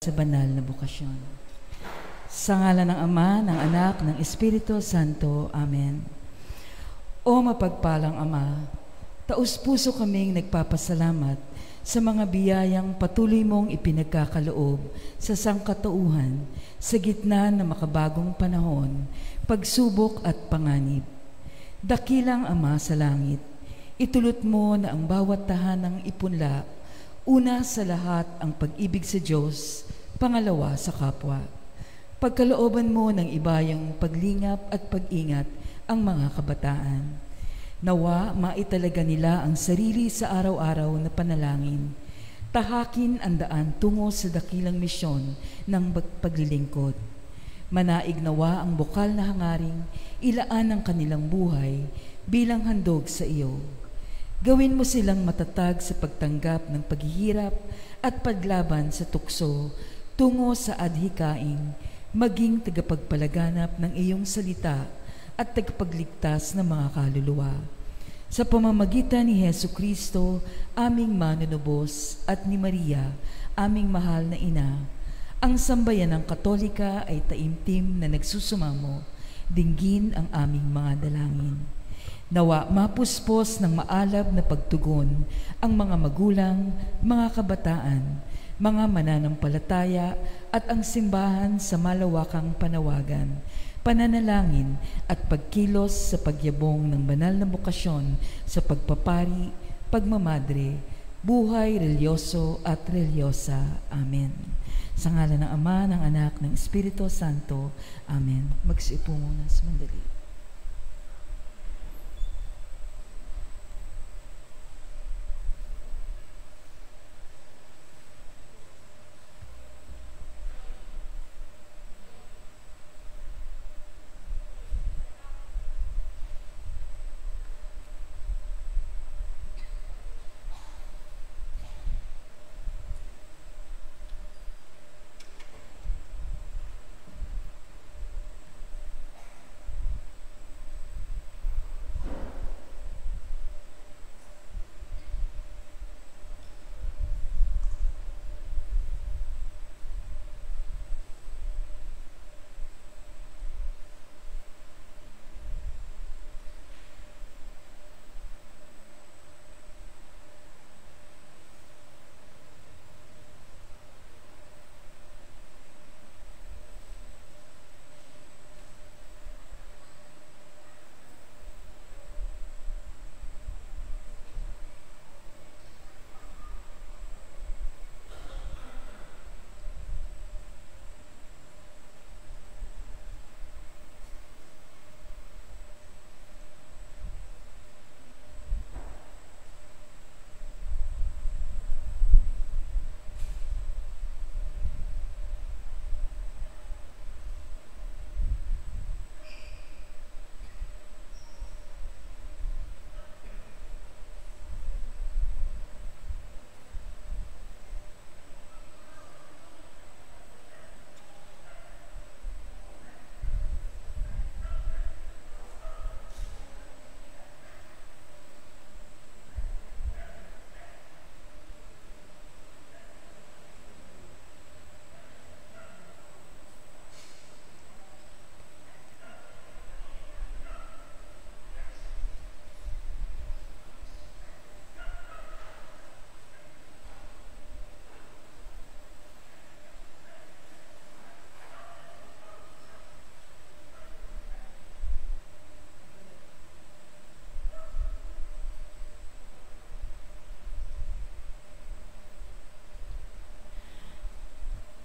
sa banal na bukasyon. Sa ngalan ng Ama, ng Anak, ng Espiritu Santo. Amen. O mapagpalang Ama, taus-puso kaming nagpapasalamat sa mga biyayang patuloy mong ipinagkakaloob sa sangkatauhan sa gitna ng makabagong panahon, pagsubok at panganib. Dakilang Ama sa langit, itulot mo na ang bawat tahanang ipunla, una sa lahat ang pag-ibig sa Diyos, pangalawa sa kapwa. Pagkalooban mo ng ibayang paglingap at pag-ingat ang mga kabataan. Nawa maitalaga nila ang sarili sa araw-araw na panalangin. Tahakin ang daan tungo sa dakilang misyon ng paglilingkod. Manaig nawa ang bukal na hangaring ilaan ang kanilang buhay bilang handog sa iyo. Gawin mo silang matatag sa pagtanggap ng paghihirap at paglaban sa tukso tungo sa adhikaing, maging tagapagpalaganap ng iyong salita at tagapagligtas ng mga kaluluwa. Sa pamamagitan ni Jesucristo, aming manunubos, at ni Maria, aming mahal na ina, ang sambayan ng Katolika ay taimtim na nagsusumamo, dinggin ang aming mga dalangin. Nawa mapuspos ng maalab na pagtugon ang mga magulang, mga kabataan, mga mananampalataya at ang simbahan sa malawakang panawagan, pananalangin at pagkilos sa pagyabong ng banal na bukasyon sa pagpapari, pagmamadre, buhay relyoso at relyosa. Amen. Sa ngalan ng Ama, ng Anak, ng Espiritu Santo. Amen. Magsiupo muna sa mandali.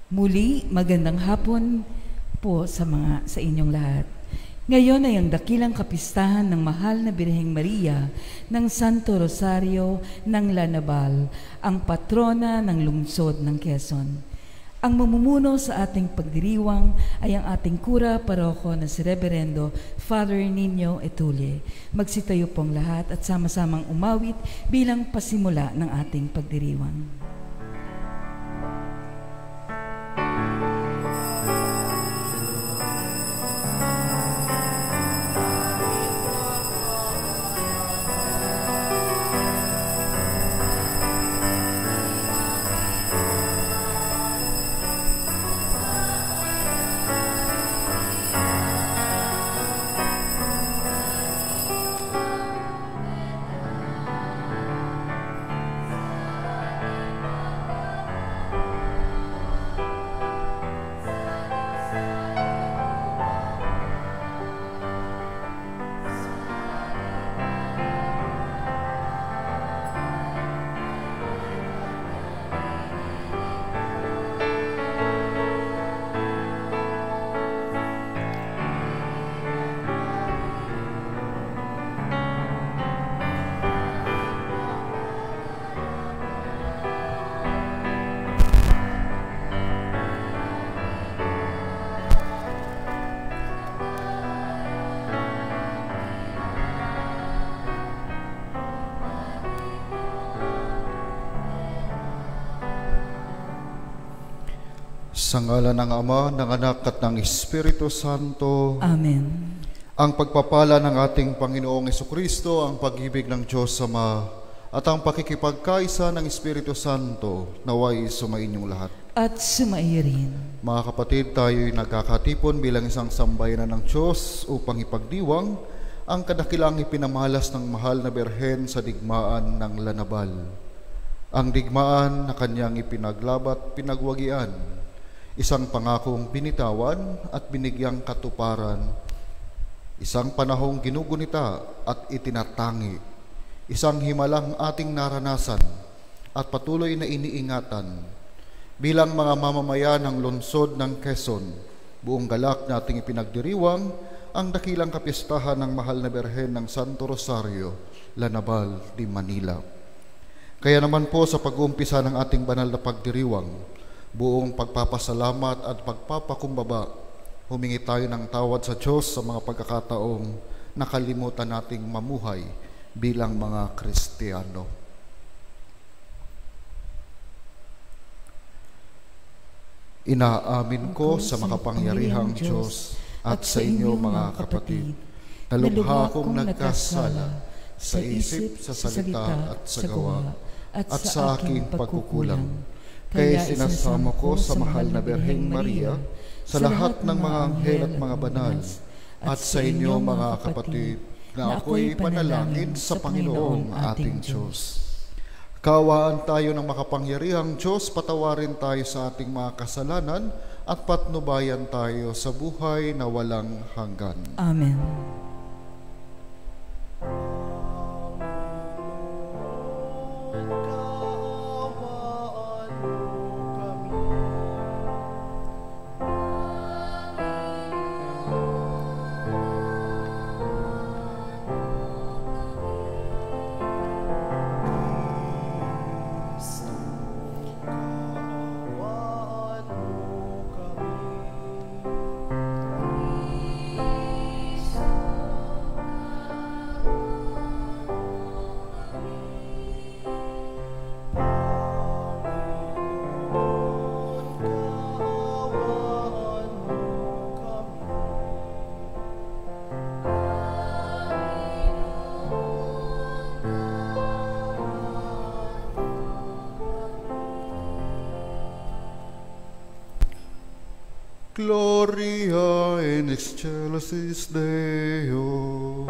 Muli, magandang hapon po sa inyong lahat. Ngayon ay ang dakilang kapistahan ng mahal na Birheng Maria ng Santo Rosario ng Lanabal, ang patrona ng lungsod ng Quezon. Ang mamumuno sa ating pagdiriwang ay ang ating kura paroko na si Reverendo Father Nino Etule. Magsitayo pong lahat at sama-samang umawit bilang pasimula ng ating pagdiriwang. Sa ngalan ng Ama, ng Anak at ng Espiritu Santo. Amen. Ang pagpapala ng ating Panginoong Jesucristo, ang pag-ibig ng Diyos Ama, at ang pakikipagkaisa ng Espiritu Santo naway sumainyong lahat. At sumaiyo rin. Mga kapatid, tayo'y nagkakatipon bilang isang sambayanan ng Diyos upang ipagdiwang ang kadakilang ipinamalas ng mahal na Birhen sa digmaan ng Lanabal. Ang digmaan na kanyang ipinaglabat, pinagwagian, isang pangakong binitawan at binigyang katuparan, isang panahong ginugunita at itinatangi, isang himalang ating naranasan at patuloy na iniingatan. Bilang mga mamamayan ng lungsod ng Quezon, buong galak nating ipinagdiriwang ang dakilang kapistahan ng mahal na Birhen ng Santo Rosario, Lanabal de Manila. Kaya naman po sa pag-uumpisa ng ating banal na pagdiriwang, buong pagpapasalamat at pagpapakumbaba, humingi tayo ng tawad sa Diyos sa mga pagkakataong nakalimutan nating mamuhay bilang mga Kristiyano. Inaamin ko sa makapangyarihang Diyos at sa inyo mga kapatid, na lubha akong nagkasala sa isip, sa salita at sa gawa, at sa aking pagkukulang. Kaya sinasama ko sa mahal na Birheng Maria, sa lahat ng mga anghel at mga banal, at sa inyo mga kapatid, na ako'y panalangin sa Panginoong ating Diyos. Kawaan tayo ng makapangyarihang Diyos, patawarin tayo sa ating mga kasalanan, at patnubayan tayo sa buhay na walang hanggan. Amen. Gloria in excelsis Deo.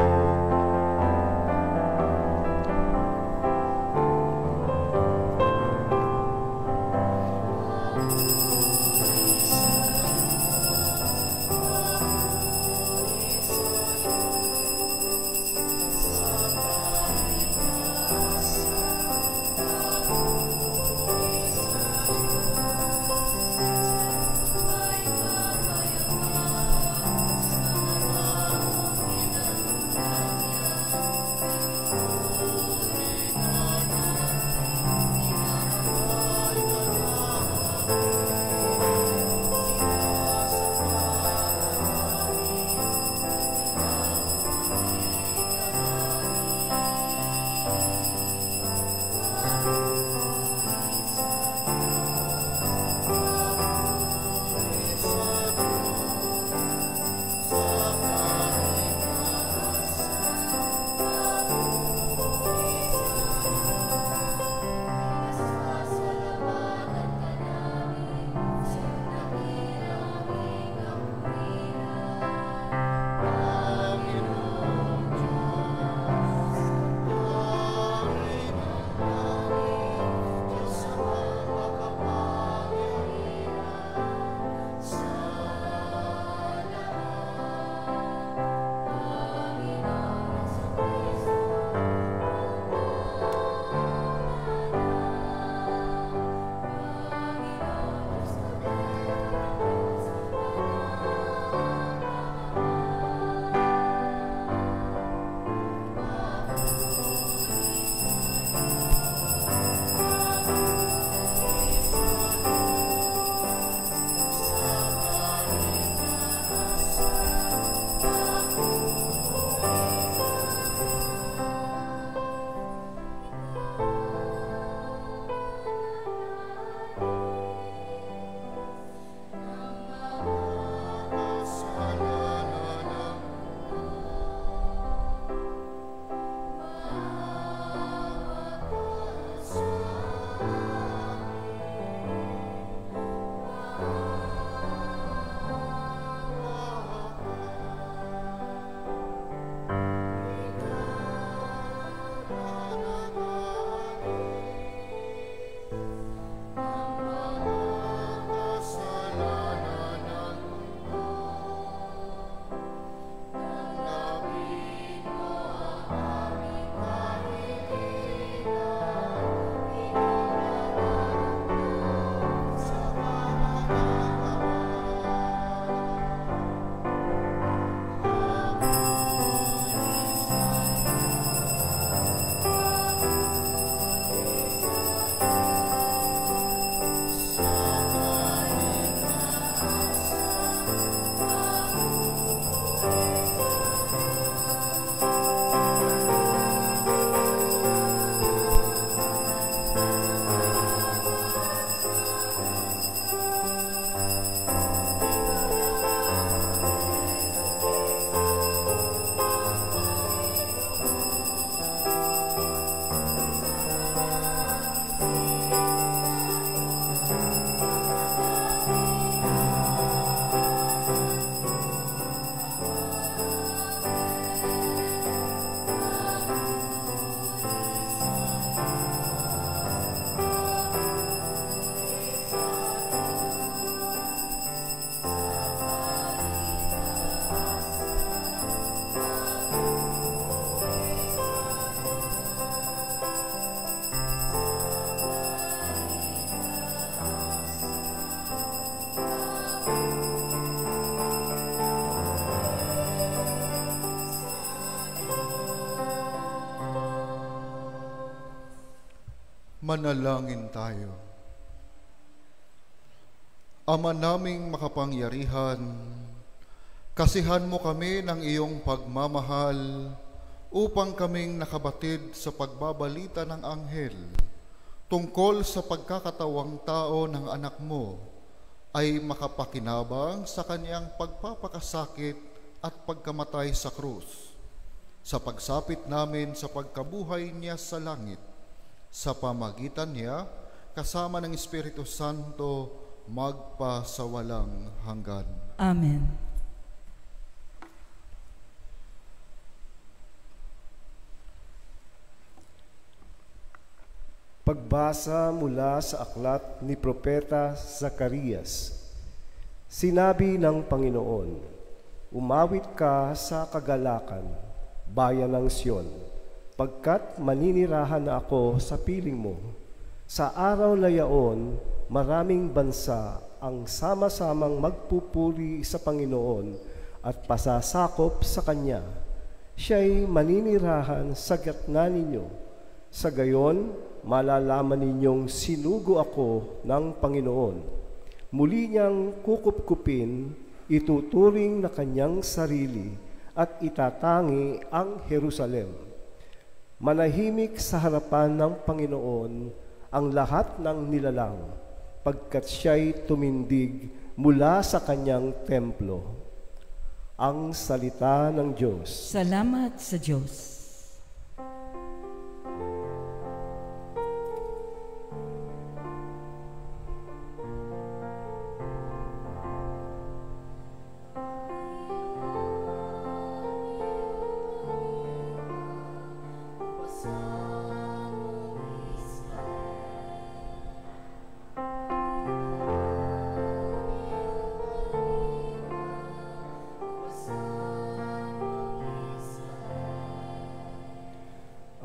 Manalangin tayo. Ama naming makapangyarihan, kasihan mo kami ng iyong pagmamahal upang kaming nakabatid sa pagbabalita ng anghel tungkol sa pagkakatawang tao ng anak mo ay makapakinabang sa kanyang pagpapakasakit at pagkamatay sa krus, sa pagsapit namin sa pagkabuhay niya sa langit, sa pamagitan niya kasama ng Espiritu Santo magpa sa walang hanggan. Amen. Pagbasa mula sa aklat ni Propeta Zacarias. Sinabi ng Panginoon, "Umawit ka sa kagalakan, bayan ng Sion, pagkat maninirahan na ako sa piling mo. Sa araw na yaon, maraming bansa ang sama-samang magpupuri sa Panginoon at pasasakop sa Kanya. Siya'y maninirahan sa gitna ninyo. Sa gayon, malalaman ninyong sinugo ako ng Panginoon. Muli niyang kukupkupin, ituturing na Kanyang sarili at itatangi ang Jerusalem. Manahimik sa harapan ng Panginoon ang lahat ng nilalang, pagkat siya'y tumindig mula sa kanyang templo." Ang salita ng Diyos. Salamat sa Diyos.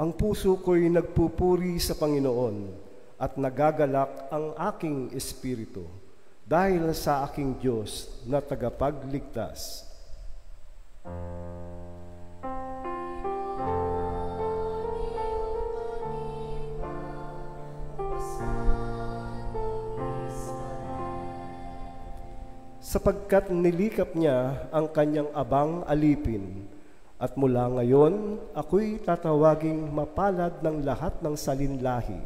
Ang puso ko'y nagpupuri sa Panginoon at nagagalak ang aking espiritu dahil sa aking Diyos na tagapagligtas. Sapagkat nilikap niya ang kanyang abang alipin, at mula ngayon, ako'y tatawaging mapalad ng lahat ng salinlahi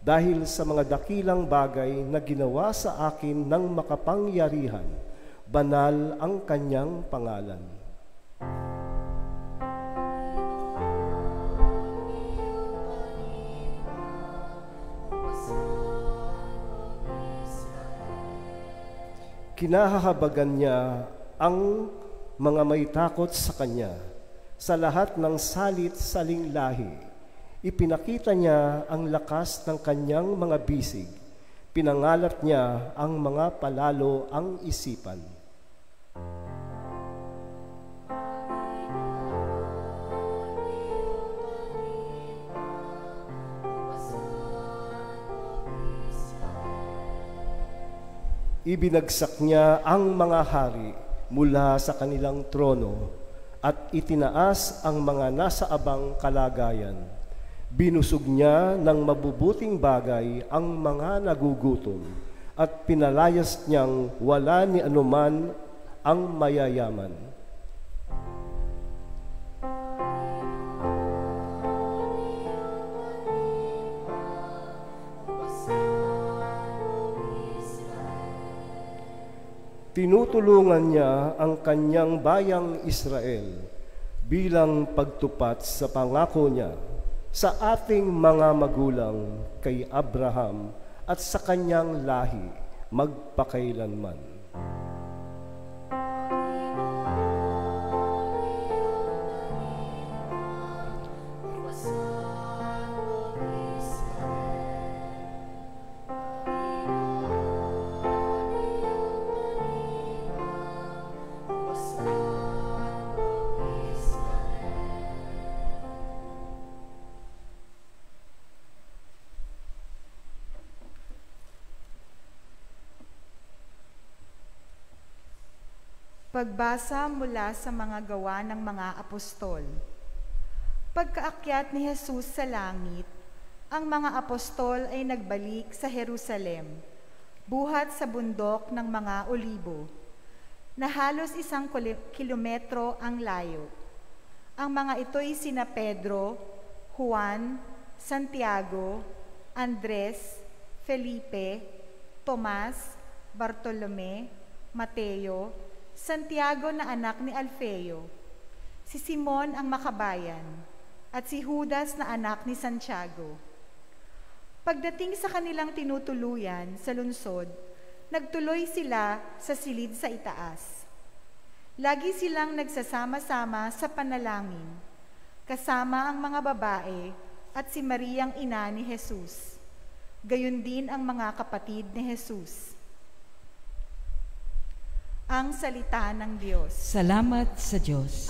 dahil sa mga dakilang bagay na ginawa sa akin ng makapangyarihan. Banal ang kanyang pangalan. Kinahahabagan niya ang mga may takot sa kanya. Sa lahat ng salit-saling lahi, ipinakita niya ang lakas ng kanyang mga bisig. Pinangalat niya ang mga palalo ang isipan. Ibinagsak niya ang mga hari mula sa kanilang trono at itinaas ang mga nasa abang kalagayan. Binusog niya ng mabubuting bagay ang mga nagugutom at pinalayas niyang wala ni anuman ang mayayaman. Tinutulungan niya ang kanyang bayang Israel bilang pagtupat sa pangako niya sa ating mga magulang kay Abraham at sa kanyang lahi magpakailanman. Pagbasa mula sa mga gawa ng mga apostol. Pagkaakyat ni Jesus sa langit, ang mga apostol ay nagbalik sa Jerusalem, buhat sa bundok ng mga Olibo, na halos 1 kilometro ang layo. Ang mga ito'y sina Pedro, Juan, Santiago, Andres, Felipe, Tomas, Bartolome, Mateo, Santiago na anak ni Alfeo, si Simon ang Makabayan, at si Judas na anak ni Santiago. Pagdating sa kanilang tinutuluyan sa lungsod, nagtuloy sila sa silid sa itaas. Lagi silang nagsasama-sama sa panalangin, kasama ang mga babae at si Mariang ina ni Jesus. Gayon din ang mga kapatid ni Jesus. Ang salita ng Diyos. Salamat sa Diyos.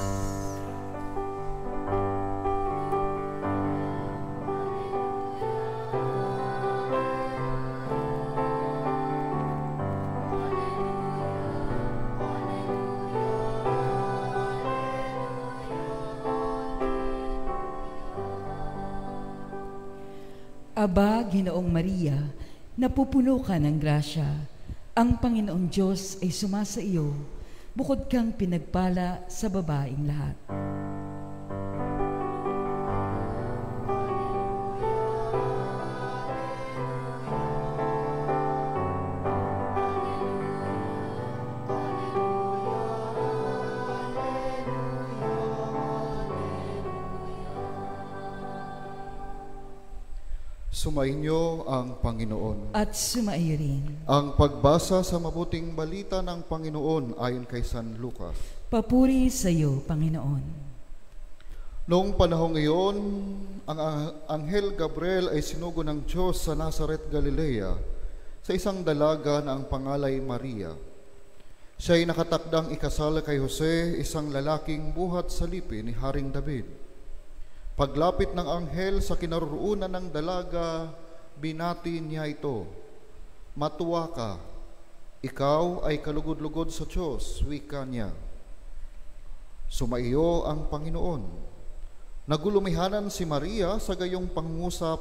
Aba, Ginoong Maria, napupuno ka ng grasya. Ang Panginoong Diyos ay sumasa iyo, bukod kang pinagpala sa babaeng lahat. Sumainyo ang Panginoon. At sumaiyo rin. Ang pagbasa sa mabuting balita ng Panginoon ayon kay San Lucas. Papuri sa iyo, Panginoon. Noong panahong iyon, ang Anghel Gabriel ay sinugo ng Diyos sa Nazaret, Galilea, sa isang dalaga na ang pangalay Maria. Siya ay nakatakdang ikasal kay Jose, isang lalaking buhat sa lipi ni Haring David. Paglapit ng anghel sa kinaroroonan ng dalaga, binati niya ito, "Matuwa ka, ikaw ay kalugod-lugod sa Diyos," wika niya. Sumaiyo ang Panginoon. Nagulumihanan si Maria sa gayong pangungusap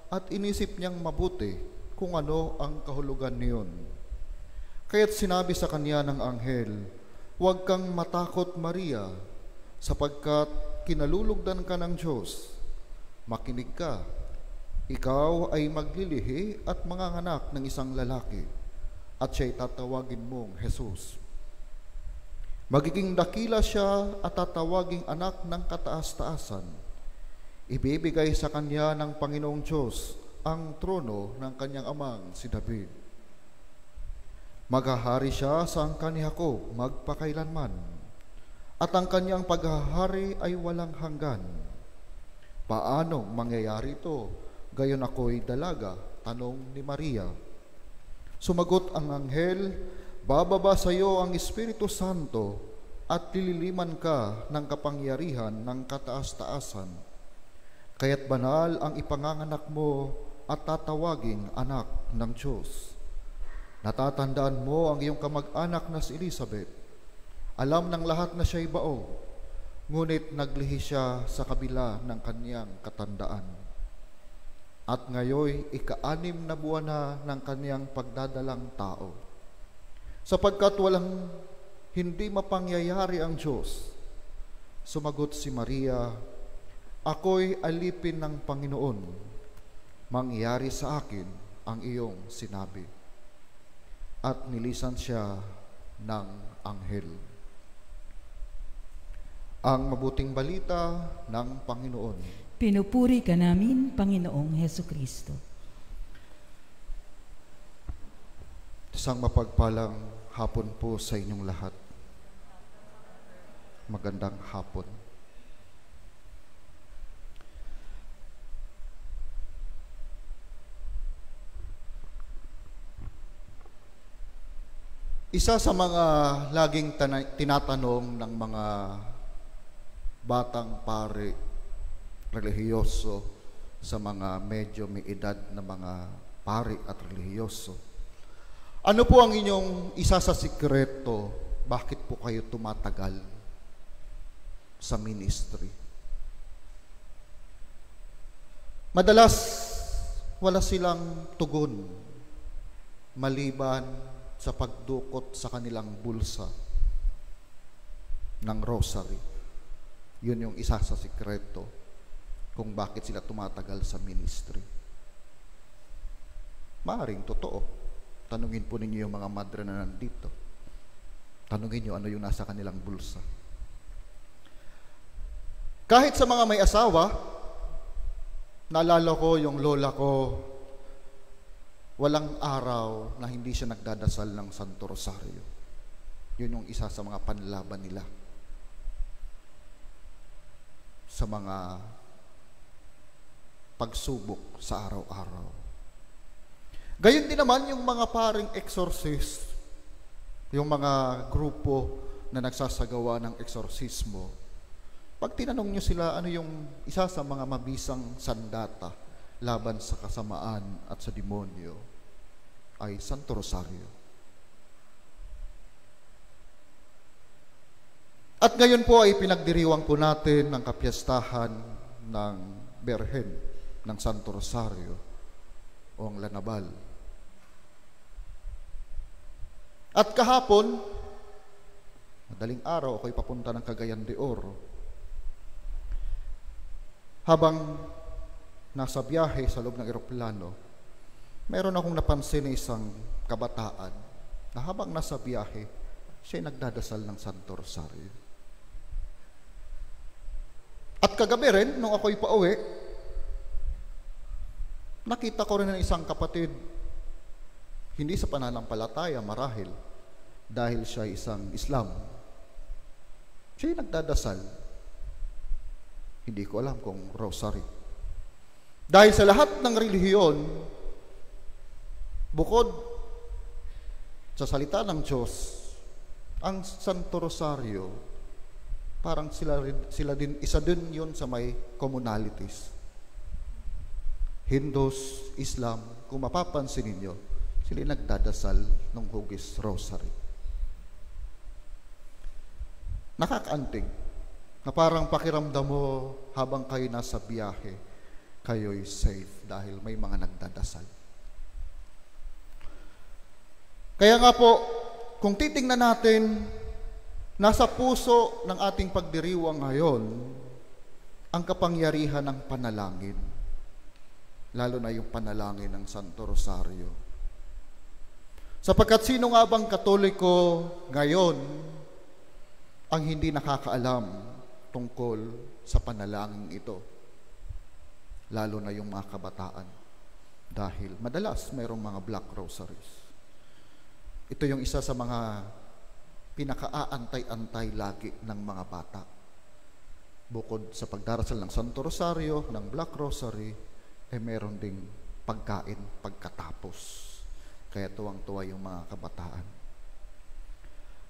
at inisip niyang mabuti kung ano ang kahulugan niyon. Kaya't sinabi sa kanya ng anghel, "Huwag kang matakot, Maria, sapagkat kinalulugdan ka ng Diyos. Makinig ka, ikaw ay maglilihi at manganganak ng isang lalaki, at siya'y tatawagin mong Jesus. Magiging dakila siya at tatawaging anak ng kataas-taasan. Ibibigay sa kanya ng Panginoong Diyos ang trono ng kanyang amang si David. Maghahari siya sa angkan ni Jacob magpakailanman, at ang kanyang paghahari ay walang hanggan." "Paano mangyayari ito? Gayon ako'y dalaga," tanong ni Maria. Sumagot ang anghel, "Bababa sa iyo ang Espiritu Santo at lililiman ka ng kapangyarihan ng kataas-taasan. Kaya't banal ang ipanganganak mo at tatawaging anak ng Diyos. Natatandaan mo ang iyong kamag-anak na si Elizabeth. Alam ng lahat na siya'y bao, ngunit naglihi siya sa kabila ng kanyang katandaan. At ngayoy, ika-6 na buwan na ng kanyang pagdadalang tao. Sapagkat walang hindi mapangyayari ang Diyos." Sumagot si Maria, "Ako'y alipin ng Panginoon. Mangyari sa akin ang iyong sinabi." At nilisan siya ng anghel. Ang mabuting balita ng Panginoon. Pinupuri ka namin, Panginoong Hesukristo. Isang mapagpalang hapon po sa inyong lahat. Magandang hapon. Isa sa mga laging tinatanong ng mga batang pari, relihiyoso, sa mga medyo may edad na mga pari at relihiyoso, ano po ang inyong isa sa sikreto? Bakit po kayo tumatagal sa ministry? Madalas wala silang tugon maliban sa pagdukot sa kanilang bulsa ng rosary. Yun yung isa sa sikreto kung bakit sila tumatagal sa ministry. Maaring totoo. Tanungin po ninyo yung mga madre na nandito. Tanungin nyo ano yung nasa kanilang bulsa. Kahit sa mga may asawa, naalala ko yung lola ko, walang araw na hindi siya nagdadasal ng Santo Rosario. Yun yung isa sa mga panlaban nila sa mga pagsubok sa araw-araw. Gayon din naman yung mga paring exorcist, yung mga grupo na nagsasagawa ng eksorsismo. Pag tinanong nyo sila ano yung isa sa mga mabisang sandata laban sa kasamaan at sa demonyo, ay Santo Rosario. At ngayon po ay pinagdiriwang po natin ng kapiyastahan ng Berhen ng Santo Rosario o ang Lanabal. At kahapon, madaling araw, ako'y papunta ng Cagayan de Oro. Habang nasa biyahe sa loob ng eroplano, meron akong napansin na isang kabataan na habang nasa biyahe, siya'y nagdadasal ng Santo Rosario. At kagabi rin, nung ako'y pauwi, nakita ko rin ng isang kapatid, hindi sa pananampalataya marahil, dahil siya isang Islam. Siya'y nagdadasal. Hindi ko alam kung rosary. Dahil sa lahat ng relihiyon, bukod sa salita ng Diyos, ang Santo Rosario, parang sila din, isa din yun sa may communalities. Hindus, Islam, kung mapapansin ninyo, sila nagdadasal ng hugis rosary. Nakakaantig na parang pakiramdam mo habang kayo nasa biyahe, kayo'y safe dahil may mga nagdadasal. Kaya nga po, kung titingnan natin, nasa puso ng ating pagdiriwang ngayon ang kapangyarihan ng panalangin, lalo na yung panalangin ng Santo Rosario. Sapagkat sino nga bang Katoliko ngayon ang hindi nakakaalam tungkol sa panalangin ito, lalo na yung mga kabataan, dahil madalas mayroong mga black rosaries. Ito yung isa sa mga pinaka-aantay-antay lagi ng mga bata. Bukod sa pagdarasal ng Santo Rosario, ng Black Rosary, meron ding pagkain pagkatapos. Kaya tuwang-tuwa yung mga kabataan.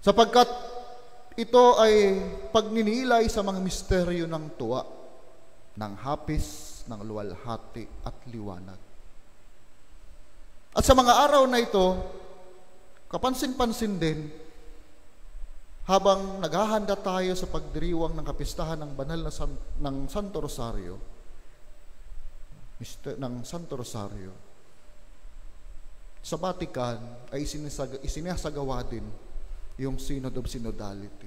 Sapagkat ito ay pagninilay sa mga misteryo ng tuwa, ng hapis, ng luwalhati at liwanag. At sa mga araw na ito, kapansin-pansin din, habang naghahanda tayo sa pagdiriwang ng kapistahan ng banal na ng Santo Rosario, sa Vatican ay isinasagawa din yung Synod of Synodality,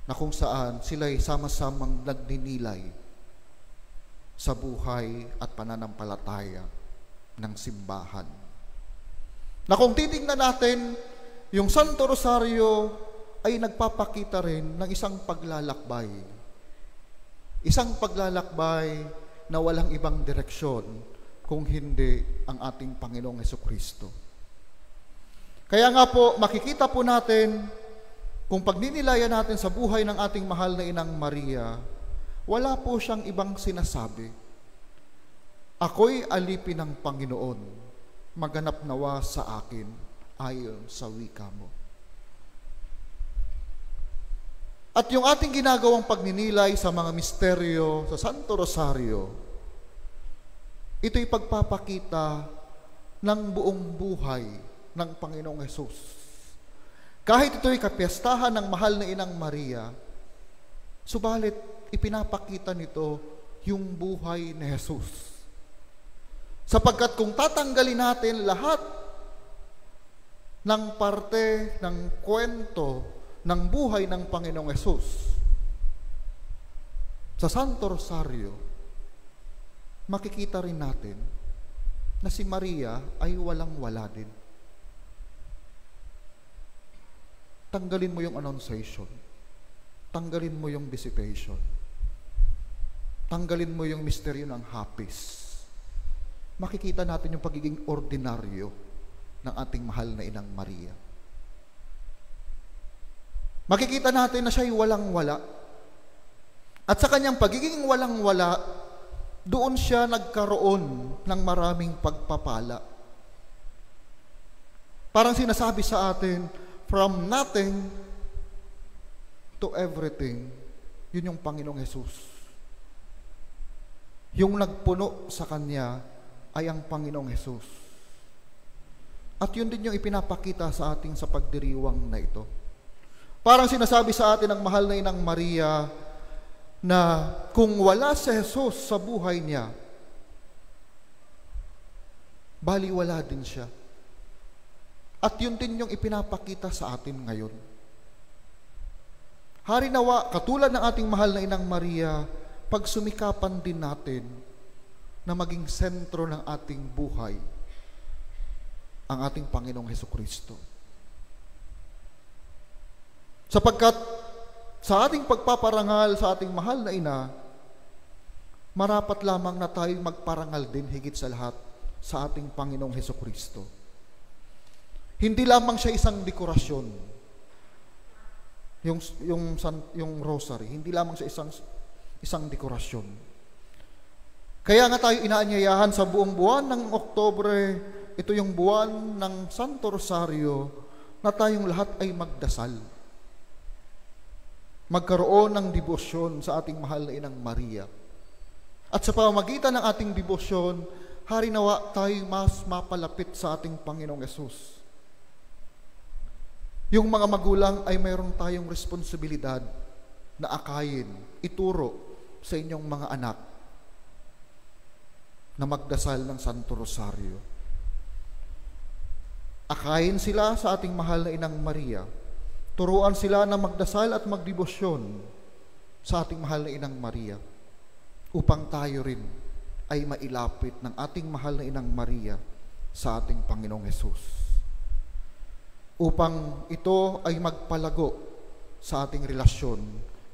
na kung saan sila'y sama-samang nagninilay sa buhay at pananampalataya ng simbahan. Na kung titingnan natin, yung Santo Rosario ay nagpapakita rin ng isang paglalakbay. Isang paglalakbay na walang ibang direksyon kung hindi ang ating Panginoong Hesukristo. Kaya nga po, makikita po natin, kung pagninilayan natin sa buhay ng ating mahal na Inang Maria, wala po siyang ibang sinasabi. Ako'y alipin ng Panginoon, maganap nawa sa akin ayon sa wika mo. At yung ating ginagawang pagninilay sa mga misteryo sa Santo Rosario, ito'y pagpapakita ng buong buhay ng Panginoong Hesus. Kahit ito'y kapiyastahan ng mahal na Inang Maria, subalit ipinapakita nito yung buhay ni Hesus Sapagkat kung tatanggalin natin lahat ng parte ng kwento ng buhay ng Panginoong Hesus sa Santo Rosario, makikita rin natin na si Maria ay walang-wala din. Tanggalin mo yung Annunciation. Tanggalin mo yung Visitation. Tanggalin mo yung misteryo ng Hapis. Makikita natin yung pagiging ordinaryo ng ating mahal na Inang Maria. Makikita natin na siya'y walang-wala. At sa kanyang pagiging walang-wala, doon siya nagkaroon ng maraming pagpapala. Parang sinasabi sa atin, from nothing to everything, yun yung Panginoong Hesus. Yung nagpuno sa Kanya ay ang Panginoong Hesus. At yun din yung ipinapakita sa ating sa pagdiriwang na ito. Parang sinasabi sa atin ng mahal na Inang Maria na kung wala si Hesus sa buhay niya, baliwala din siya. At yun din yung ipinapakita sa atin ngayon. Hari nawa, katulad ng ating mahal na Inang Maria, pagsumikapan din natin na maging sentro ng ating buhay ang ating Panginoong Hesukristo. Sapagkat sa ating pagpaparangal sa ating mahal na Ina, marapat lamang na tayo magparangal din higit sa lahat sa ating Panginoong Hesukristo. Hindi lamang siya isang dekorasyon, yung rosary, hindi lamang siya isang dekorasyon. Kaya nga tayo inaanyayahan sa buong buwan ng Oktubre, ito yung buwan ng Santo Rosario, na tayong lahat ay magdasal. Magkaroon ng debosyon sa ating mahal na Inang Maria. At sa pamamagitan ng ating debosyon, hari nawa tayo mas mapalapit sa ating Panginoong Hesus. Yung mga magulang ay mayroon tayong responsibilidad na akayin, ituro sa inyong mga anak na magdasal ng Santo Rosario. Akayin sila sa ating mahal na Inang Maria. Turuan sila na magdasal at magdebosyon sa ating mahal na Inang Maria upang tayo rin ay mailapit ng ating mahal na Inang Maria sa ating Panginoong Hesus. Upang ito ay magpalago sa ating relasyon,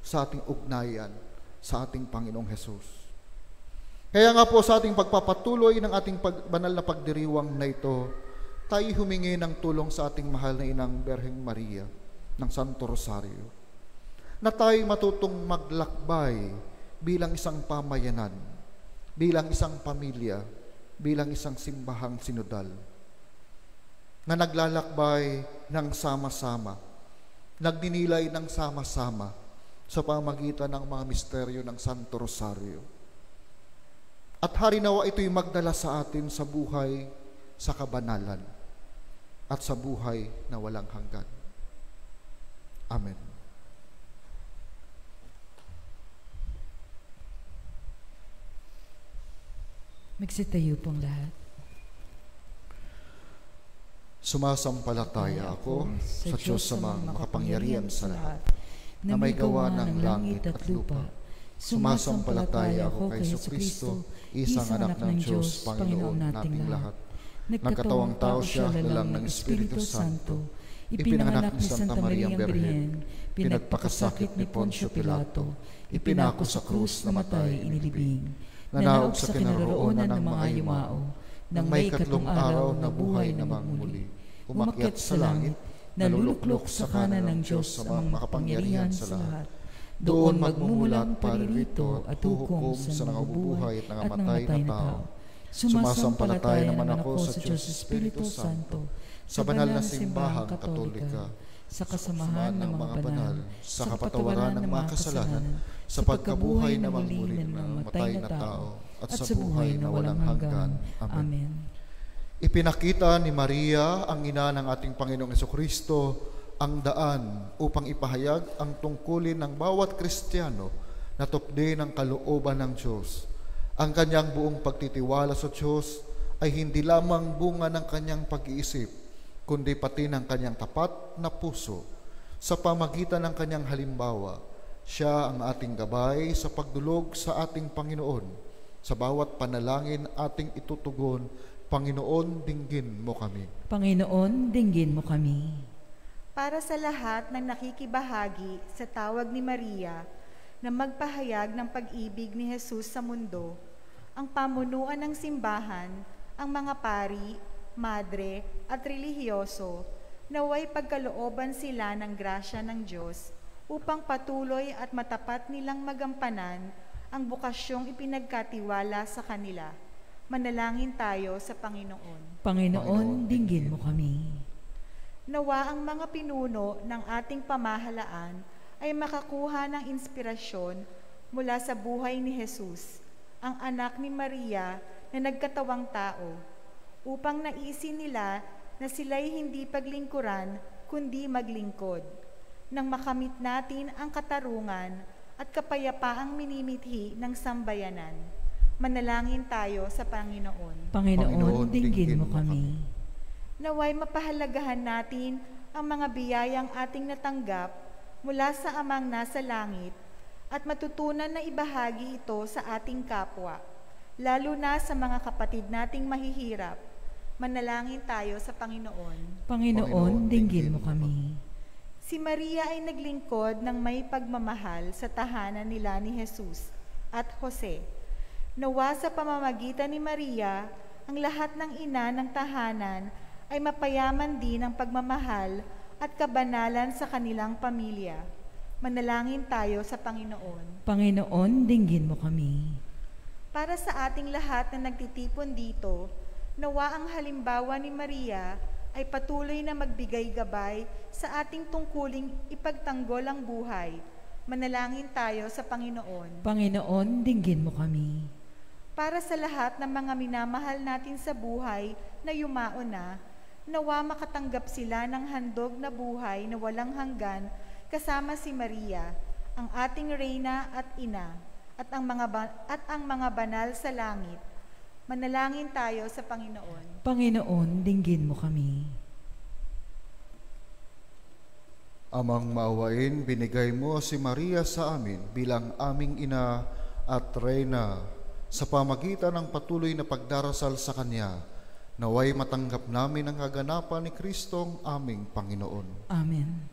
sa ating ugnayan, sa ating Panginoong Hesus. Kaya nga po sa ating pagpapatuloy ng ating banal na pagdiriwang na ito, tayo humingi ng tulong sa ating mahal na Inang Berheng Maria ng Santo Rosario, na tayo matutong maglakbay bilang isang pamayanan, bilang isang pamilya, bilang isang simbahang sinodal, na naglalakbay ng sama-sama, nagninilay ng sama-sama sa pamagitan ng mga misteryo ng Santo Rosario. At hari nawa ito'y magdala sa atin sa buhay sa kabanalan at sa buhay na walang hanggan. Amen. Magsitayo pong lahat. Sumasampalataya ako sa Diyos sa mga makapangyarihan sa lahat, na may gawa ng langit at lupa. Sumasampalataya ako kay Jesucristo, isang anak ng Diyos, Panginoon nating lahat. Nagkatawang tao siya lalang ng Espiritu Santo, ipinanganak ni Santa Mariang Birhen, pinagpakasakit ni Poncio Pilato, ipinako sa krus, namatay, inilibing, nanaog sa kinaroroonan ng mga yumao, nang may ikatlong araw na buhay na magmuli, umakyat sa langit, naluluklok sa kanan ng Diyos sa mga makapangyarihan sa lahat. Doon magmumulat paririto at hukom sa nangabubuhay at nangamatay na tao. Sumasampalataya naman ako sa Diyos Espiritu Santo, sa banal na simbahang katolika, sa kasamahan ng mga banal, sa kapatawaran ng mga kasalanan, sa pagkabuhay na magmuli ng matay na tao, at sa buhay na walang hanggan. Amen. Ipinakita ni Maria, ang ina ng ating Panginoong Hesukristo, ang daan upang ipahayag ang tungkulin ng bawat Kristiyano na tupdi ng kalooban ng Diyos, ang kanyang buong pagtitiwala sa Diyos ay hindi lamang bunga ng kanyang pag-iisip, kundi pati ng kanyang tapat na puso. Sa pamagitan ng kanyang halimbawa, siya ang ating gabay sa pagdulog sa ating Panginoon. Sa bawat panalangin ating itutugon, Panginoon, dinggin mo kami. Panginoon, dinggin mo kami. Para sa lahat ng nakikibahagi sa tawag ni Maria na magpahayag ng pag-ibig ni Jesus sa mundo, ang pamunuan ng simbahan, ang mga pari, madre at relihiyoso, naway pagkalooban sila ng grasya ng Diyos upang patuloy at matapat nilang magampanan ang bukasyong ipinagkatiwala sa kanila. Manalangin tayo sa Panginoon. Panginoon, dinggin mo kami. Nawa ang mga pinuno ng ating pamahalaan ay makakuha ng inspirasyon mula sa buhay ni Jesus, ang anak ni Maria na nagkatawang tao, upang naisin nila na sila'y hindi paglingkuran kundi maglingkod, nang makamit natin ang katarungan at kapayapaang minimithi ng sambayanan. Manalangin tayo sa Panginoon. Panginoon, dinggin mo kami. Naway mapahalagahan natin ang mga biyayang ating natanggap mula sa Amang nasa langit at matutunan na ibahagi ito sa ating kapwa, lalo na sa mga kapatid nating mahihirap. Manalangin tayo sa Panginoon. Panginoon, dinggin mo kami. Si Maria ay naglingkod ng may pagmamahal sa tahanan nila ni Jesus at Jose. Nawa sa pamamagitan ni Maria, ang lahat ng ina ng tahanan ay mapayaman din ang pagmamahal at kabanalan sa kanilang pamilya. Manalangin tayo sa Panginoon. Panginoon, dinggin mo kami. Para sa ating lahat na nagtitipon dito, nawa ang halimbawa ni Maria ay patuloy na magbigay gabay sa ating tungkuling ipagtanggol ang buhay. Manalangin tayo sa Panginoon. Panginoon, dinggin mo kami. Para sa lahat ng mga minamahal natin sa buhay na yumaon na, nawa makatanggap sila ng handog na buhay na walang hanggan kasama si Maria, ang ating Reyna at Ina, at ang mga banal sa langit. Manalangin tayo sa Panginoon. Panginoon, dinggin mo kami. Amang maawain, binigay mo si Maria sa amin bilang aming ina at Reyna. Sa pamagitan ng patuloy na pagdarasal sa Kanya, naway matanggap namin ang kaganapan ni Kristong aming Panginoon. Amen.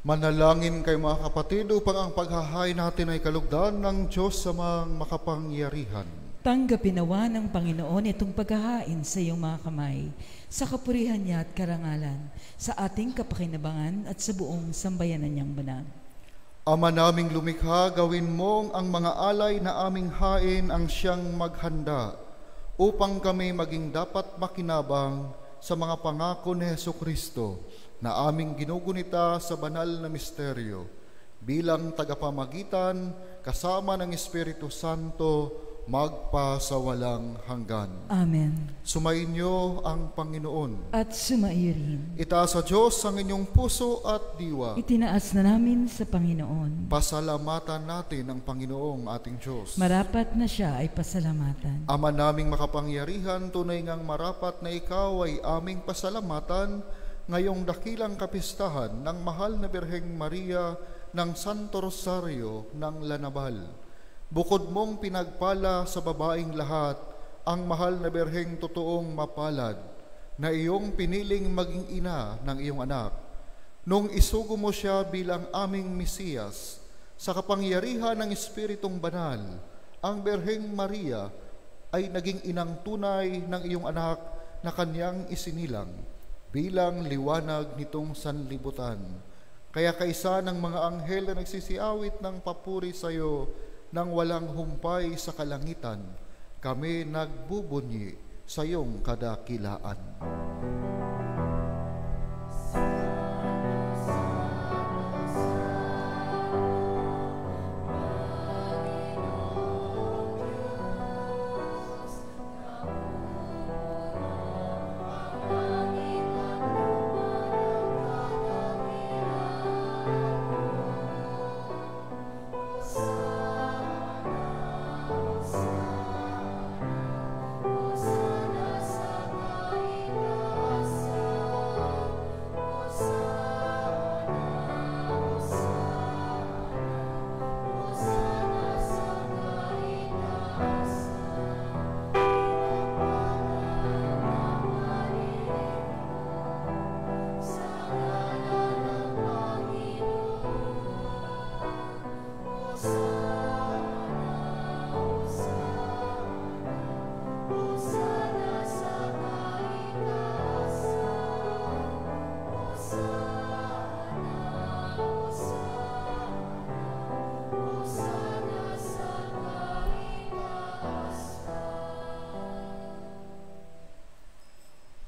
Manalangin kayo mga kapatid upang ang paghahain natin ay kalugdan ng Diyos sa mga makapangyarihan. Tanggapin nawa ng Panginoon itong paghahain sa iyong mga kamay, sa kapurihan niya at karangalan, sa ating kapakinabangan at sa buong sambayanan niyang banal. Ama naming lumikha, gawin mong ang mga alay na aming hain ang siyang maghanda, upang kami maging dapat makinabang sa mga pangako ni Jesucristo na aming ginugunita sa banal na misteryo, bilang tagapamagitan kasama ng Espiritu Santo magpasawalang hanggan. Amen. Sumainyo ang Panginoon. At sumaiyo rin. Itaas sa Diyos ang inyong puso at diwa. Itinaas na namin sa Panginoon. Pasalamatan natin ang Panginoong ating Diyos. Marapat na siya ay pasalamatan. Ama naming makapangyarihan, tunay ngang marapat na ikaw ay aming pasalamatan ngayong dakilang kapistahan ng mahal na Birheng Maria ng Santo Rosario ng Lanabal. Bukod mong pinagpala sa babaing lahat ang mahal na Birheng totoong mapalad na iyong piniling maging ina ng iyong anak. Nung isugo mo siya bilang aming Mesiyas, sa kapangyarihan ng Espiritong Banal, ang Birheng Maria ay naging inang tunay ng iyong anak na kanyang isinilang bilang liwanag nitong sanlibutan. Kaya kaisa ng mga anghel na nagsisiawit ng papuri sa iyo nang walang humpay sa kalangitan, kami nagbubunyi sa iyong kadakilaan.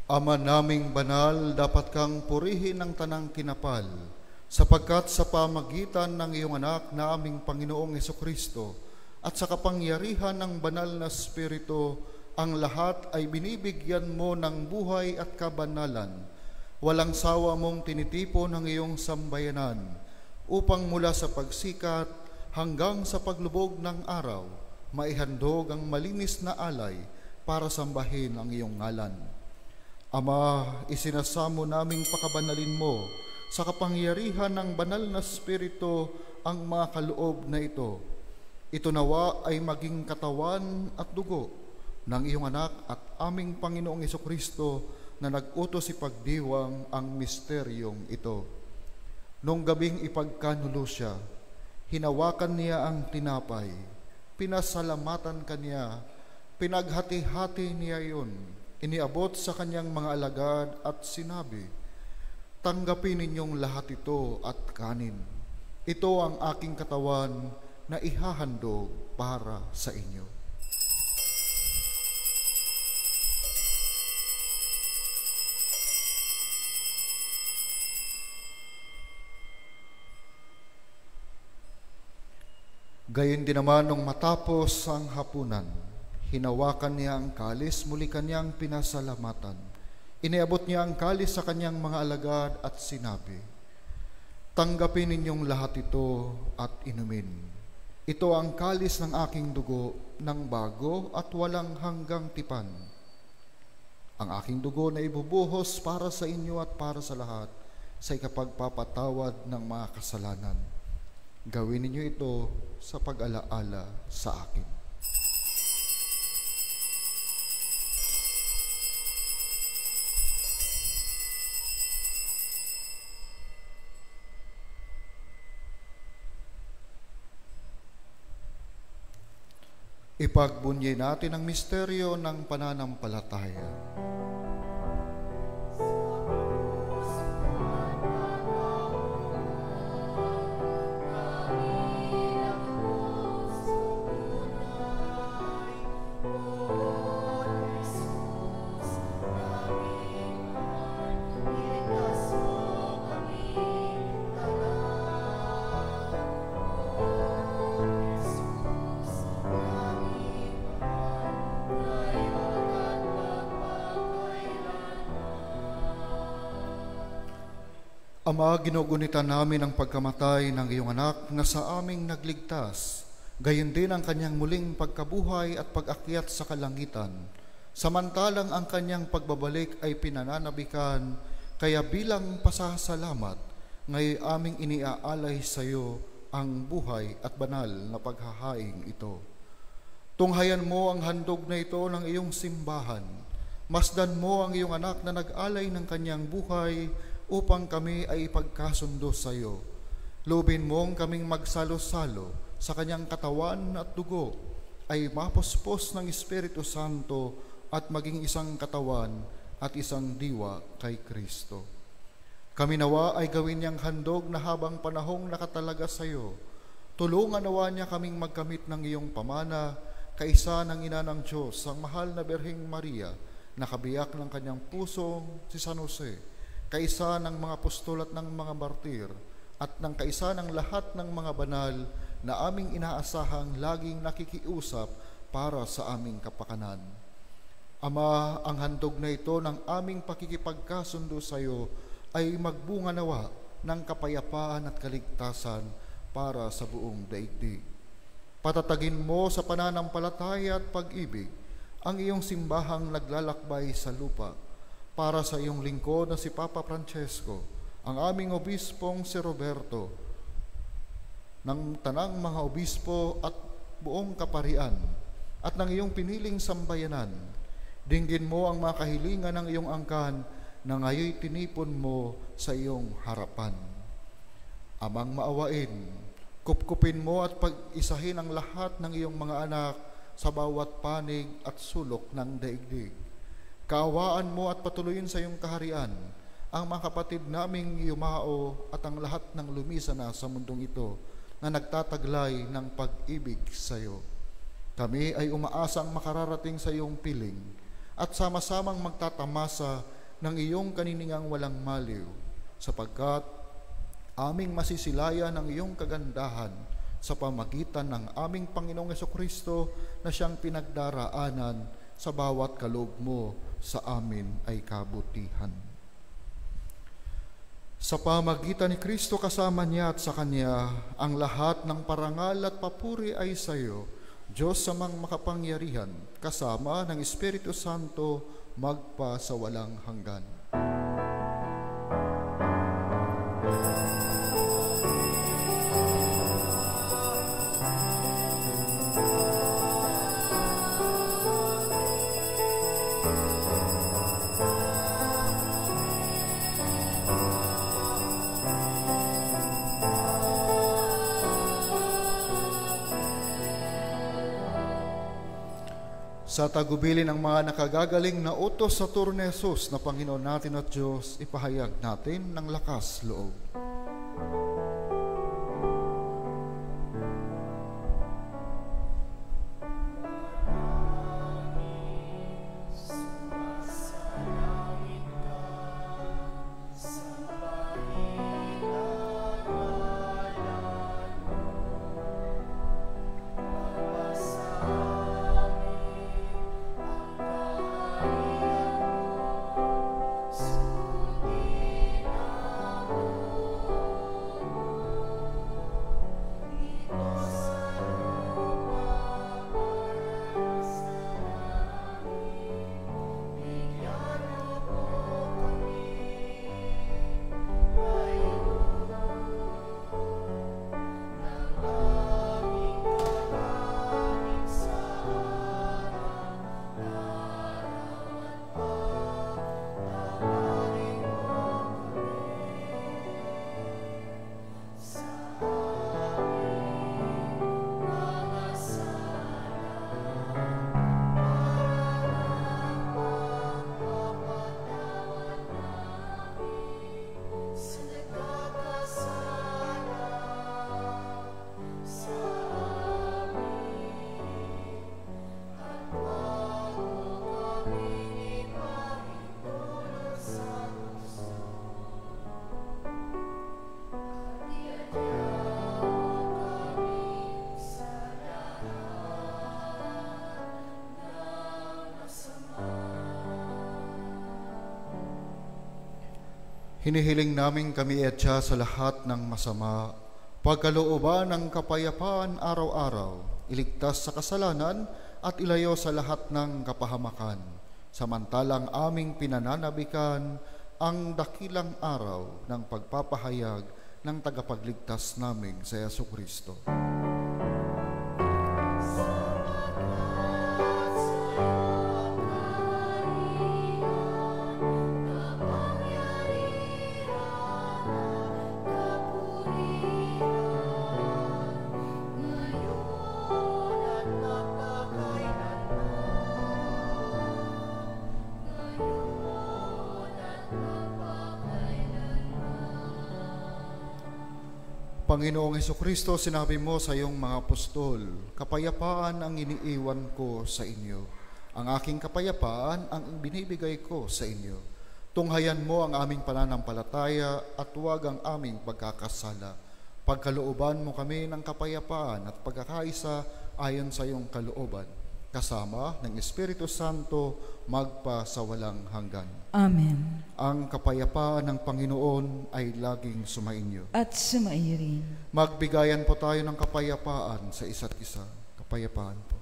Ama naming banal, dapat kang purihin ng tanang kinapal, sapagkat sa pamagitan ng iyong anak na aming Panginoong Hesukristo at sa kapangyarihan ng banal na Espiritu, ang lahat ay binibigyan mo ng buhay at kabanalan. Walang sawa mong tinitipon ang iyong sambayanan, upang mula sa pagsikat hanggang sa paglubog ng araw, maihandog ang malinis na alay para sambahin ang iyong ngalan. Ama, isinasamo naming pakabanalin mo sa kapangyarihan ng banal na Espiritu ang mga kaloob na ito. Ito nawa ay maging katawan at dugo ng iyong anak at aming Panginoong Hesukristo na nag-utos ipagdiwang ang misteryong ito. Nung gabing ipagkanulo siya, hinawakan niya ang tinapay, pinasalamatan kaniya, pinaghati-hati niya yun, iniabot sa kanyang mga alagad at sinabi, "Tanggapin ninyong lahat ito at kanin. Ito ang aking katawan na ihahandog para sa inyo." Gayon din naman nung matapos ang hapunan, hinawakan niya ang kalis, muli kanyang pinasalamatan. Iniabot niya ang kalis sa kanyang mga alagad at sinabi, "Tanggapin ninyong lahat ito at inumin. Ito ang kalis ng aking dugo ng bago at walang hanggang tipan. Ang aking dugo na ibubuhos para sa inyo at para sa lahat sa ikapagpapatawad ng mga kasalanan. Gawin ninyo ito sa pag-alaala sa akin." Ipagbunyi natin ang misteryo ng pananampalataya. Ama, ginugunita namin ang pagkamatay ng iyong anak na sa aming nagligtas, gayon din ang kanyang muling pagkabuhay at pag-akyat sa kalangitan. Samantalang ang kanyang pagbabalik ay pinananabikan, kaya bilang pasasalamat, ngayon aming iniaalay sa iyo ang buhay at banal na paghahaing ito. Tunghayan mo ang handog na ito ng iyong simbahan. Masdan mo ang iyong anak na nag-alay ng kanyang buhay upang kami ay ipagkasundo sa iyo. Lubin mong kaming magsalo-salo sa kanyang katawan at dugo, ay mapuspos ng Espiritu Santo at maging isang katawan at isang diwa kay Kristo. Kami nawa ay gawin niyang handog na habang panahong nakatalaga sa iyo. Tulungan nawa niya kaming magkamit ng iyong pamana, kaisa ng ina ng Diyos, ang mahal na Birheng Maria, na kabiyak ng kanyang pusong si San Jose, kaisa ng mga apostol at ng mga martir, at ng kaisa ng lahat ng mga banal na aming inaasahang laging nakikiusap para sa aming kapakanan. Ama, ang handog na ito ng aming pakikipagkasundo sa iyo ay magbunga nawa ng kapayapaan at kaligtasan para sa buong daigdig. Patatagin mo sa pananampalataya at pag-ibig ang iyong simbahang naglalakbay sa lupa, para sa iyong lingkod na si Papa Francesco, ang aming obispong si Roberto, ng tanang mga obispo at buong kaparian, at ng iyong piniling sambayanan. Dinggin mo ang mga kahilingan ng iyong angkan na ngayoy tinipon mo sa iyong harapan. Amang maawain, kupkupin mo at pag-isahin ang lahat ng iyong mga anak sa bawat panig at sulok ng daigdig. Kaawaan mo at patuloyin sa iyong kaharian ang mga kapatid naming yumao at ang lahat ng lumisan na sa mundong ito na nagtataglay ng pag-ibig sa iyo. Kami ay umaasang makararating sa iyong piling at sama-samang magtatamasa ng iyong kaniningang walang maliw, sapagkat aming masisilayan ang iyong kagandahan sa pamagitan ng aming Panginoong Jesucristo na siyang pinagdaraanan sa bawat kaloob mo sa amin ay kabutihan. Sa pamagitan ni Kristo kasama niya at sa Kanya, ang lahat ng parangal at papuri ay sa iyo, Diyos samang makapangyarihan, kasama ng Espiritu Santo, magpa sa walang hanggan. Sa tagubilin ng mga nakagagaling na utos sa turo ni Jesus na Panginoon natin at Diyos, ipahayag natin ng lakas loob. Hinihiling namin kami etya sa lahat ng masama, pagkalooban ng kapayapaan araw-araw, iligtas sa kasalanan at ilayo sa lahat ng kapahamakan, samantalang aming pinananabikan ang dakilang araw ng pagpapahayag ng tagapagligtas naming sa Jesucristo. Panginoong Jesucristo, sinabi mo sa iyong mga apostol, kapayapaan ang iniiwan ko sa inyo. Ang aking kapayapaan ang binibigay ko sa inyo. Tunghayan mo ang aming pananampalataya at huwag ang aming pagkakasala. Pagkalooban mo kami ng kapayapaan at pagkakaisa ayon sa iyong kalooban, kasama ng Espiritu Santo magpa sa walang hanggan. Amen. Ang kapayapaan ng Panginoon ay laging sumainyo. At sumaiyo rin. Magbigayan po tayo ng kapayapaan sa isa't isa. Kapayapaan po.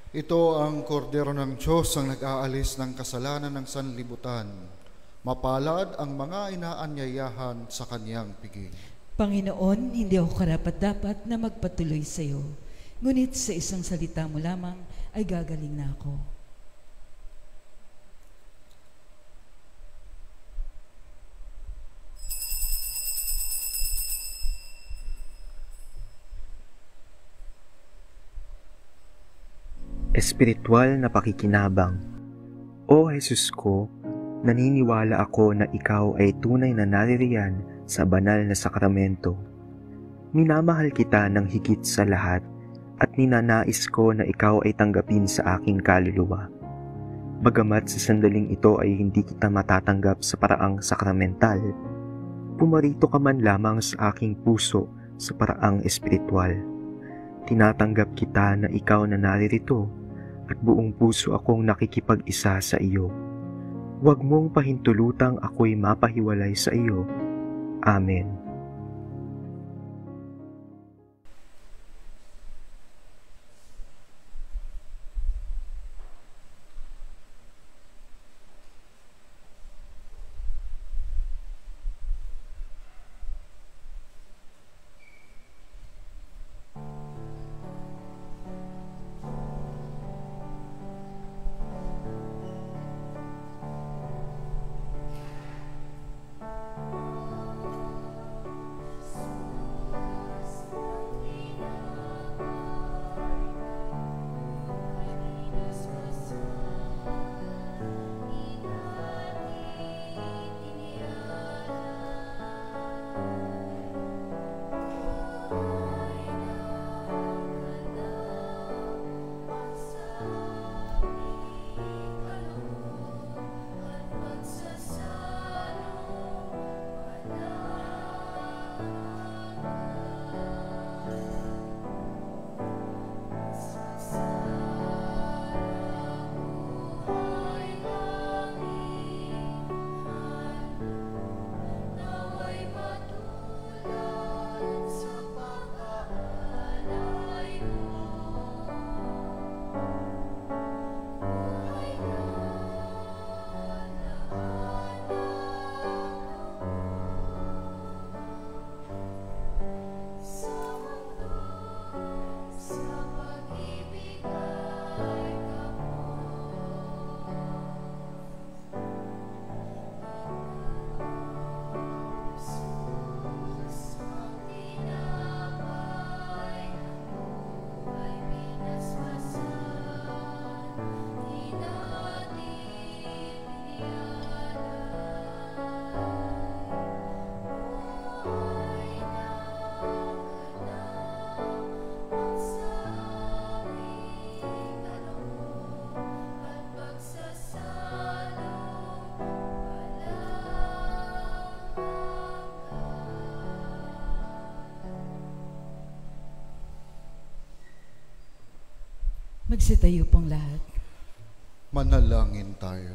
Ito ang kordero ng Diyos ang nag-aalis ng kasalanan ng sanlibutan. Mapalad ang mga inaanyayahan sa kaniyang piging. Panginoon, hindi ako karapat-dapat na magpatuloy sa iyo. Ngunit sa isang salita mo lamang ay gagaling na ako. Espiritual na pakikinabang. O Jesus ko, naniniwala ako na ikaw ay tunay na naririyan sa banal na sakramento. Minamahal kita ng higit sa lahat at ninanais ko na ikaw ay tanggapin sa aking kaluluwa. Bagamat sa sandaling ito ay hindi kita matatanggap sa paraang sakramental, pumarito ka man lamang sa aking puso sa paraang espiritual. Tinatanggap kita na ikaw na naririto at buong puso akong nakikipag-isa sa iyo. Huwag mong pahintulutang ako'y mapahiwalay sa iyo. Amen. Magsitayo pong lahat. Manalangin tayo.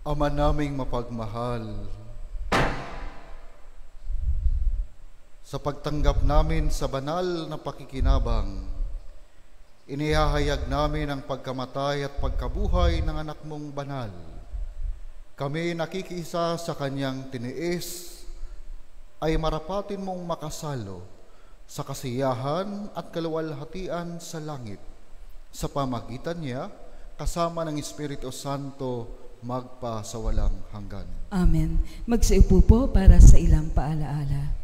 Ama naming mapagmahal, sa pagtanggap namin sa banal na pakikinabang, inihahayag namin ang pagkamatay at pagkabuhay ng anak mong banal. Kami nakikiisa sa kanyang tiniis, ay marapatin mong makasalo sa kasiyahan at kaluwalhatian sa langit. Sa pamagitan niya, kasama ng Espiritu Santo, magpa sa walang hanggan. Amen. Magsiupo po para sa ilang paalaala.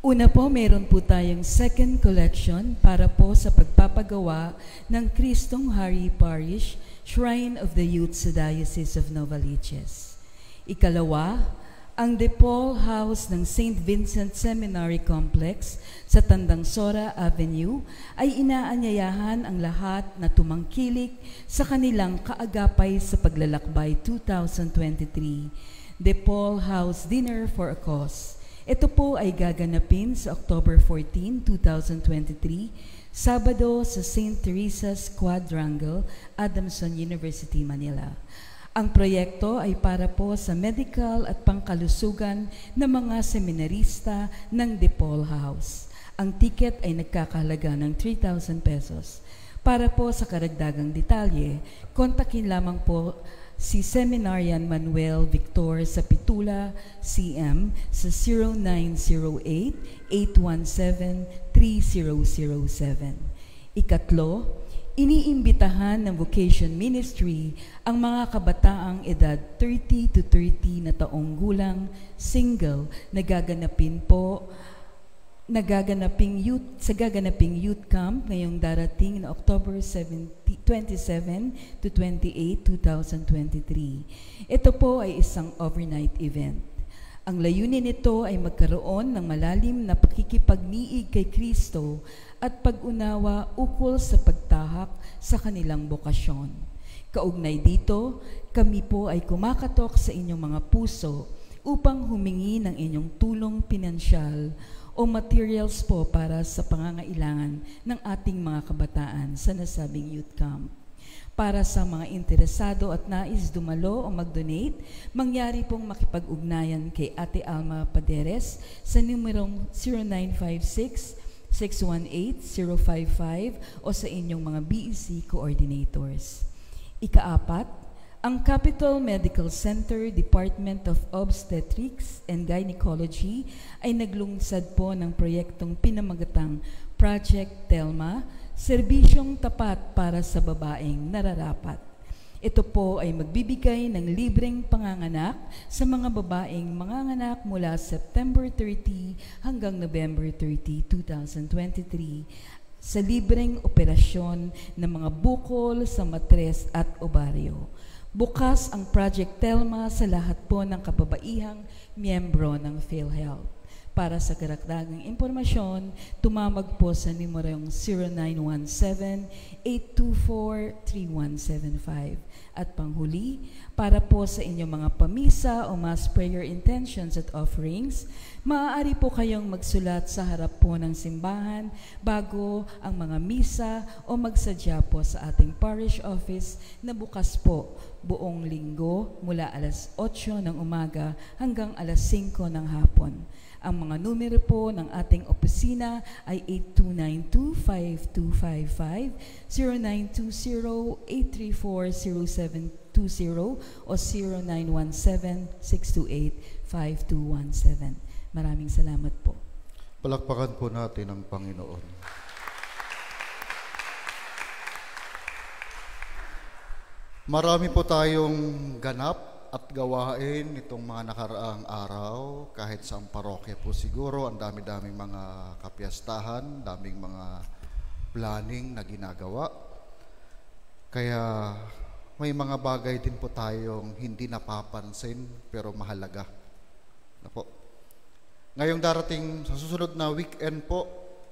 Una po, meron po tayong second collection para po sa pagpapagawa ng Kristong Hari Parish Shrine of the Youth sa Diocese of Novaliches. Ikalawa, ang De Paul House ng St. Vincent Seminary Complex sa Tandang Sora Avenue ay inaanyayahan ang lahat na tumangkilik sa kanilang kaagapay sa Paglalakbay 2023, De Paul House Dinner for a Cause. Ito po ay gaganapin sa October 14, 2023, Sabado sa St. Teresa's Quadrangle, Adamson University, Manila. Ang proyekto ay para po sa medical at pangkalusugan ng mga seminarista ng De Paul House. Ang ticket ay nagkakahalaga ng 3,000 pesos. Para po sa karagdagang detalye, kontakin lamang po si Seminarian Manuel Victor sa Pitula, CM sa 0908-817-3007. Ikatlo, iniimbitahan ng Vocation Ministry ang mga kabataang edad 30 to 30 na taong gulang, single, sa gaganaping youth camp ngayong darating na October 27 to 28, 2023. Ito po ay isang overnight event. Ang layunin nito ay magkaroon ng malalim na pakikipagniig kay Kristo at pag-unawa ukol sa pagtahak sa kanilang bokasyon. Kaugnay dito, kami po ay kumakatok sa inyong mga puso upang humingi ng inyong tulong pinansyal o materials po para sa pangangailangan ng ating mga kabataan sa nasabing youth camp. Para sa mga interesado at nais dumalo o mag-donate, mangyari pong makipag-ugnayan kay Ate Alma Paderes sa numerong 0956-618-055 o sa inyong mga BEC coordinators. Ikaapat, ang Capital Medical Center Department of Obstetrics and Gynecology ay naglungsad po ng proyektong pinamagatang Project Telma, serbisyong tapat para sa babaeng nararapat. Ito po ay magbibigay ng libreng panganganak sa mga babaeng manganganak mula September 30 hanggang November 30, 2023 sa libreng operasyon ng mga bukol sa matres at obaryo. Bukas ang Project Telma sa lahat po ng kababaihang miyembro ng PhilHealth. Para sa karagdagang impormasyon, tumawag po sa numerong 0917-824-3175. At panghuli, para po sa inyong mga pamisa o mass prayer intentions at offerings, maaari po kayong magsulat sa harap po ng simbahan bago ang mga misa o magsadya po sa ating parish office na bukas po buong linggo mula alas 8 ng umaga hanggang alas 5 ng hapon. Ang mga numero po ng ating opisina ay 8292-5255, 0920-834-0720 o 0917-628-5217. Maraming salamat po. Palakpakan po natin ang Panginoon. Marami po tayong ganap at gawain itong mga nakaraang araw, kahit sa parokya po siguro, ang dami-daming mga kapiyastahan, daming mga planning na ginagawa. Kaya may mga bagay din po tayong hindi napapansin pero mahalaga. Ngayong darating sa susunod na weekend po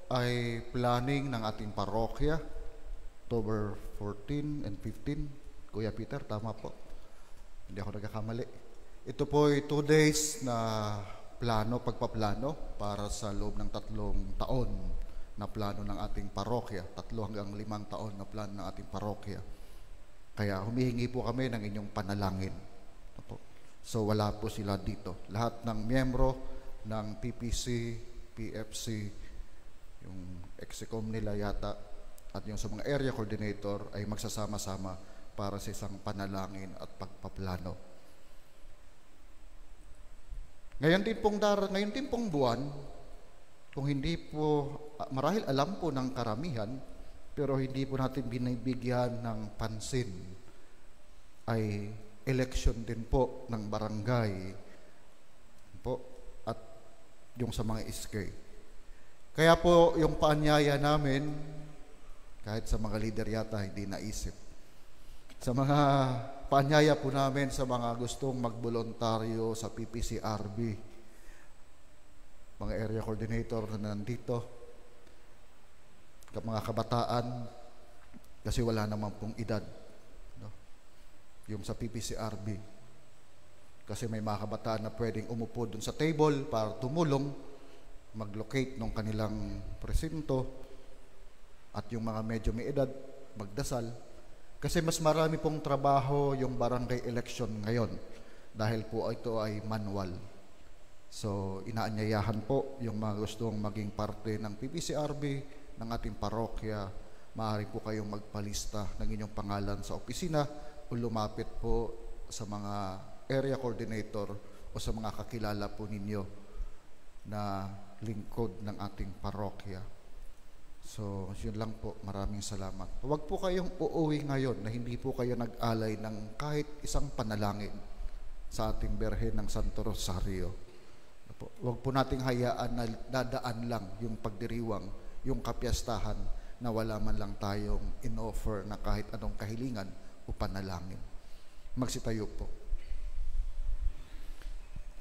ay planning ng ating parokya, October 14 and 15. Kuya Peter, tama po. Hindi ako nagkakamali. Ito po ay 2 days na pagpaplano para sa loob ng 3 taon na plano ng ating parokya, 3 hanggang 5 taon na plano ng ating parokya. Kaya humihingi po kami ng inyong panalangin. So wala po sila dito. Lahat ng miyembro ng PPC, PFC, yung execom nila yata, at yung sa mga area coordinator ay magsasama-sama para sa isang panalangin at pagpaplano. Ngayon din pong buwan, kung hindi po, marahil alam po ng karamihan, pero hindi po natin binibigyan ng pansin, ay election din po ng barangay po at yung sa mga SK. Kaya po yung paanyaya namin, kahit sa mga leader yata hindi naisip, sa mga paanyaya po namin sa mga gustong magbolontaryo sa PPCRB, mga area coordinator na nandito, mga kabataan, kasi wala naman pong edad, no? Yung sa PPCRB, kasi may mga kabataan na pwedeng umupo dun sa table para tumulong mag-locate ng kanilang presinto, at yung mga medyo may edad magdasal, kasi mas marami pong trabaho yung barangay election ngayon dahil po ito ay manual. So inaanyayahan po yung mga gustong maging parte ng PPCRB, ng ating parokya, maaari po kayong magpalista ng inyong pangalan sa opisina o lumapit po sa mga area coordinator o sa mga kakilala po ninyo na lingkod ng ating parokya. So, yun lang po. Maraming salamat. Huwag po kayong uuwi ngayon na hindi po kayo nag-alay ng kahit isang panalangin sa ating Birhen ng Santo Rosario. Huwag po nating hayaan na dadaan lang yung pagdiriwang, yung kapiyastahan na wala man lang tayong in-offer na kahit anong kahilingan o panalangin. Magsitayo po.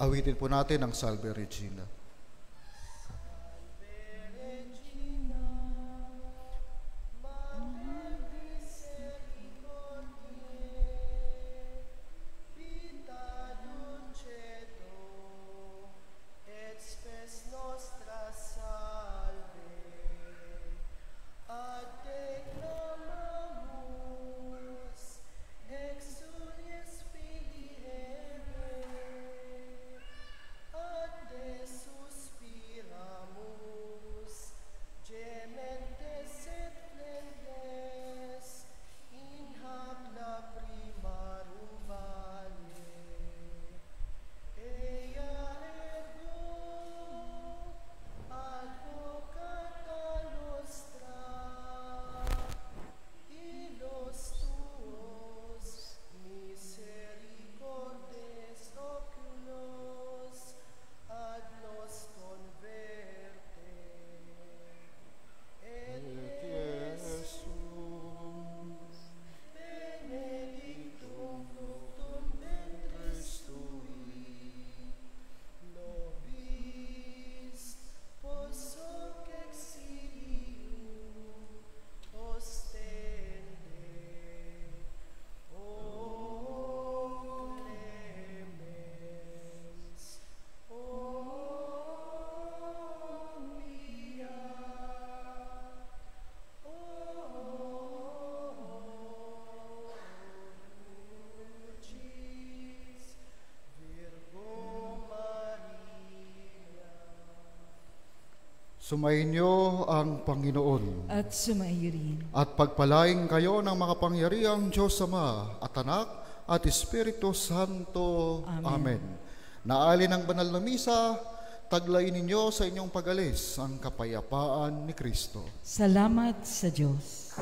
Awitin po natin ang Salve Regina. Sumainyo ang Panginoon. At sumaiyo rin. At pagpalaing kayo ng makapangyarihang Diyos Ama at Anak at Espiritu Santo. Amen. Naali ng banal na misa, taglayin ninyo sa inyong pag-alis ang kapayapaan ni Kristo. Salamat sa Diyos.